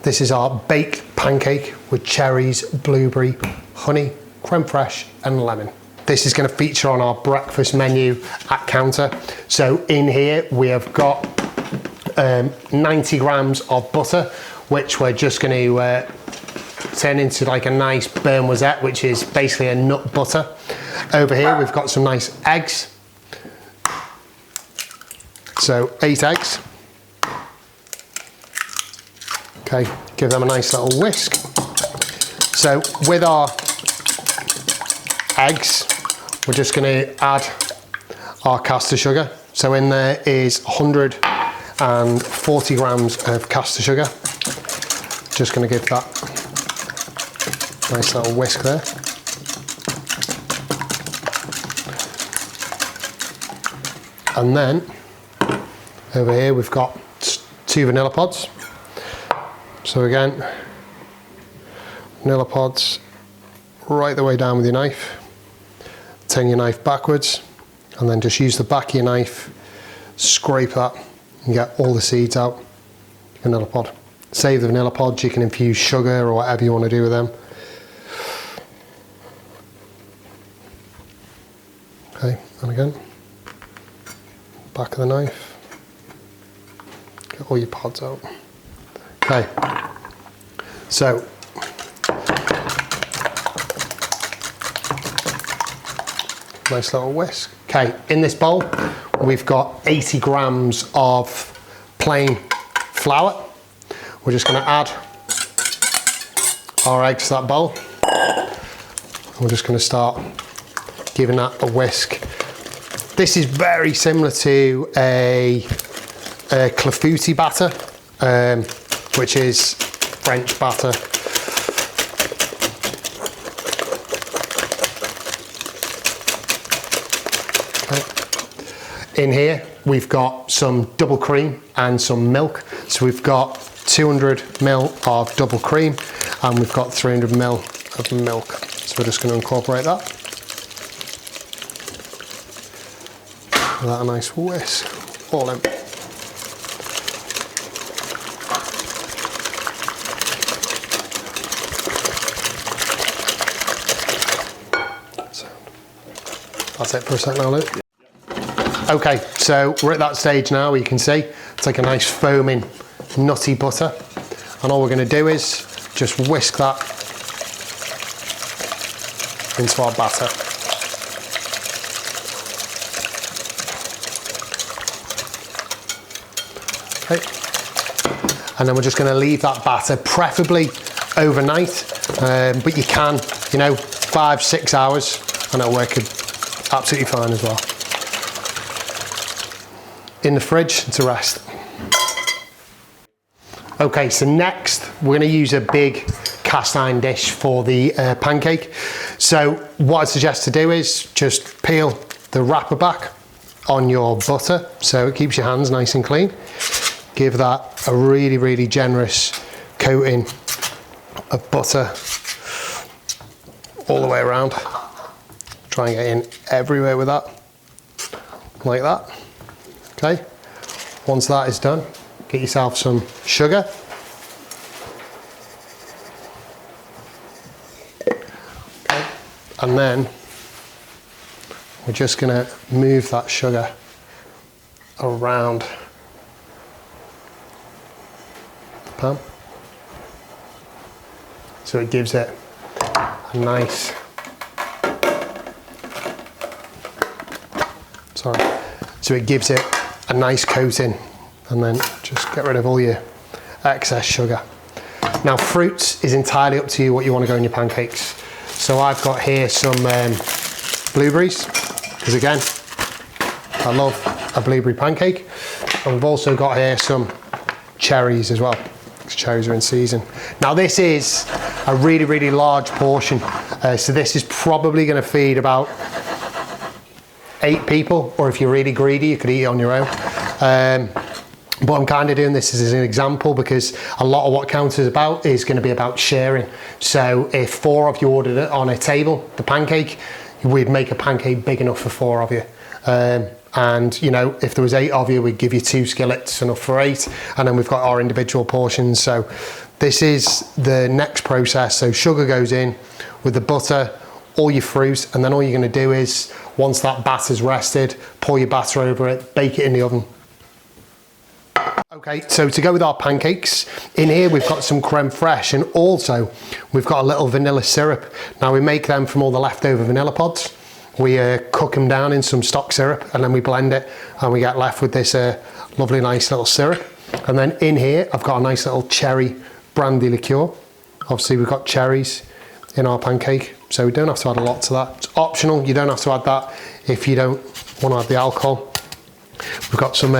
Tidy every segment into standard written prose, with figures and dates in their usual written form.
This is our baked pancake with cherries, blueberry, honey, creme fraiche and lemon. This is going to feature on our breakfast menu at counter. So in here we have got 90 grams of butter, which we're just going to turn into like a nice beurre which is basically a nut butter. Over here we've got some nice eggs. So 8 eggs. Okay, give them a nice little whisk. So with our eggs, we're just going to add our caster sugar. So in there is 140 grams of caster sugar. Just going to give that nice little whisk there. And then over here we've got 2 vanilla pods. So again, vanilla pods right the way down with your knife. Turn your knife backwards and then just use the back of your knife, scrape that and get all the seeds out. Vanilla pod. Save the vanilla pods, you can infuse sugar or whatever you want to do with them. Okay, and again, back of the knife, get all your pods out. Okay, so nice little whisk. Okay, in this bowl we've got 80 grams of plain flour. We're just going to add our eggs to that bowl. We're just going to start giving that a whisk. This is very similar to a clafouti batter, which is French batter. Okay. In here, we've got some double cream and some milk. So we've got 200 ml of double cream and we've got 300 ml of milk. So we're just going to incorporate that. Give that a nice whisk, all in. That's it for a second now, Luke. Okay, so we're at that stage now where you can see it's like a nice foaming, nutty butter. And all we're going to do is just whisk that into our batter. Okay. And then we're just going to leave that batter, preferably overnight, but you can, 5-6 hours, and it'll work absolutely fine as well. In the fridge to rest. Okay, so next we're going to use a big cast iron dish for the pancake. So what I suggest to do is just peel the wrapper back on your butter so it keeps your hands nice and clean. Give that a really, really generous coating of butter all the way around. Try and get in everywhere with that, like that. Okay, once that is done, get yourself some sugar. Okay. And then we're just going to move that sugar around the pan so it gives it a nice, so it gives it a nice coating, and then just get rid of all your excess sugar. Now fruits is entirely up to you what you want to go in your pancakes. So I've got here some blueberries, because again, I love a blueberry pancake. And we've also got here some cherries as well, because cherries are in season. Now this is a really, really large portion. So this is probably going to feed about 8 people, or if you're really greedy, you could eat it on your own. But I'm kind of doing this as an example because a lot of what Counter is about is going to be about sharing. So if 4 of you ordered it on a table, the pancake, we'd make a pancake big enough for 4 of you. And if there was 8 of you, we'd give you 2 skillets, enough for 8. And then we've got our individual portions. So this is the next process. So sugar goes in with the butter, all your fruit, and then all you're going to do is, once that batter's rested, pour your batter over it, bake it in the oven. Okay, so to go with our pancakes, in here we've got some creme fraiche, and also we've got a little vanilla syrup. Now we make them from all the leftover vanilla pods. We cook them down in some stock syrup, and then we blend it, and we get left with this lovely nice little syrup. And then in here I've got a nice little cherry brandy liqueur. Obviously we've got cherries in our pancake, so we don't have to add a lot to that. It's optional, you don't have to add that if you don't want to add the alcohol. We've got some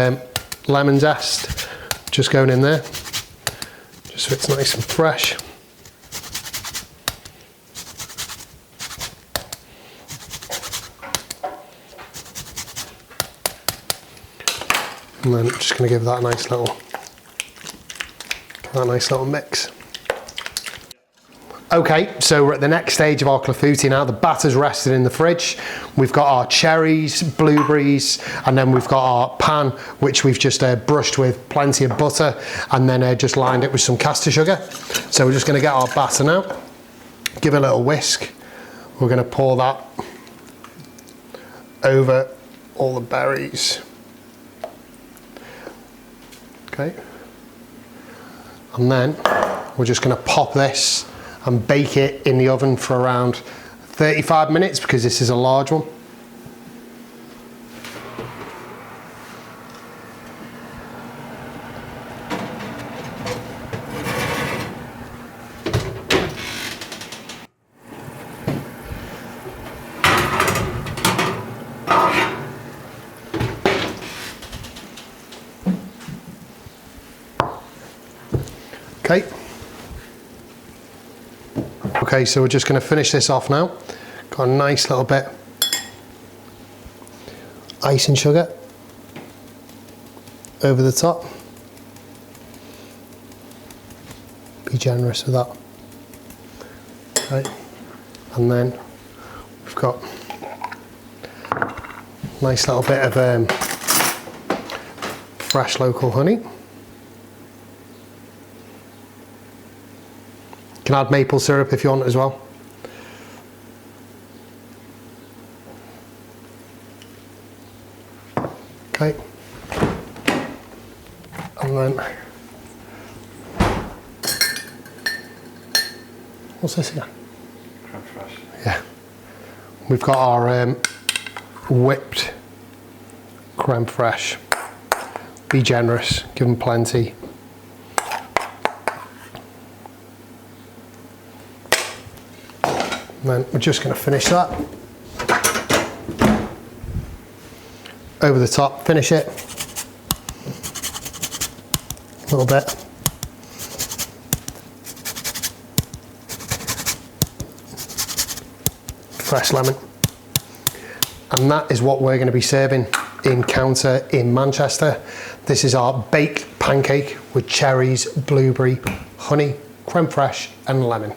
lemon zest just going in there, just so it's nice and fresh. And then I'm just going to give that a nice little mix. Okay, so we're at the next stage of our clafouti now. The batter's rested in the fridge. We've got our cherries, blueberries, and then we've got our pan, which we've just brushed with plenty of butter, and then just lined it with some caster sugar. So we're just going to get our batter now, give it a little whisk. We're going to pour that over all the berries. Okay, and then we're just going to pop this and bake it in the oven for around 35 minutes because this is a large one. Okay. Okay, so we're just going to finish this off now. Got a nice little bit icing sugar over the top. Be generous with that. Okay. And then we've got a nice little bit of fresh local honey. You can add maple syrup if you want as well. Okay. And then, what's this again? Creme fraiche. Yeah. We've got our whipped creme fraiche. Be generous, give them plenty. And then we're just going to finish that. Over the top, finish it. A little bit. Fresh lemon. And that is what we're going to be serving in counter in Manchester. This is our baked pancake with cherries, blueberry, honey, creme fraiche and lemon.